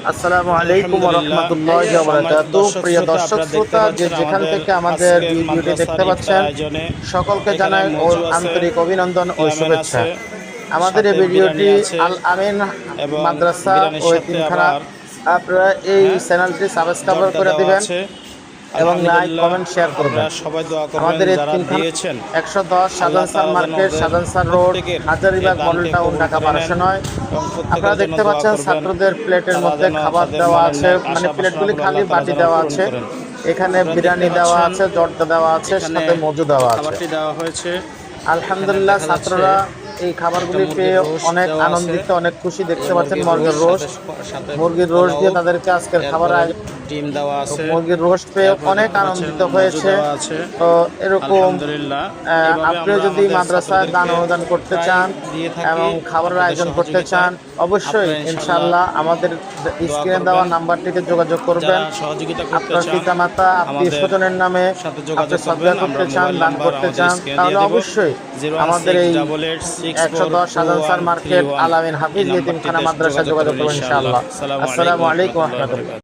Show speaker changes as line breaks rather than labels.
আসসালামু আলাইকুম ওয়া রাহমাতুল্লাহি ওয়া বারাকাতুহু। প্রিয় দর্শক শ্রোতা, যেখান থেকে আমাদের ভিডিওটি দেখতে পাচ্ছেন, সকলকে জানাই আন্তরিক অভিনন্দন ও শুভেচ্ছা। আমাদের এই ভিডিওটি আল আমিন মাদ্রাসা ও এতিমখানা, আপনারা এই চ্যানেলটি সাবস্ক্রাইব করে দিবেন এবং লাইক কমেন্ট শেয়ার করবেন। আমাদের এতিমখানা 110 Shahjahan sir market, Shahjahan sir road, Hazaribagh model town, Dhaka 1209। আপনারা দেখতে পাচ্ছেন ছাত্রদের প্লেটের মধ্যে খাবার দেওয়া আছে, মানে প্লেটগুলি খালি, বাটি দেওয়া আছে। এখানে বিরিয়ানি দেওয়া আছে, জর্দা দেওয়া আছে, সাথে মজু দেওয়া আছে। আলহামদুলিল্লাহ, ছাত্ররা এই খাবারগুলি পেয়ে অনেক আনন্দিত, অনেক খুশি। দেখতে পাচ্ছেন মুরগির রোস্ট দিয়ে তাদেরকে আজকের খাবার
ডিম দেওয়া আছে,
মুরগির রোস্ট পেয়ে অনেক আনন্দিত হয়েছে। তো এরকম আপনিও যদি মাদ্রাসায় দান অনুদান করতে চান এবং খাবারের আয়োজন করতে চান, অবশ্যই ইনশাআল্লাহ আমাদের স্ক্রিনে দেওয়া নাম্বারটিতে যোগাযোগ করবেন। আপনার পিতামাতা আত্মীয় স্বজনের নামে আপনি সাদকা করতে চান, দান করতে চান, তাহলে অবশ্যই আমাদের এই 110 শাহজাহান স্যার মার্কেট আল আমিন হাফিজ এতিমখানা মাদ্রাসায় যোগাযোগ করবেন ইনশাআল্লাহ। আসসালামু আলাইকুম ওয়া রাহমাতুল্লাহ।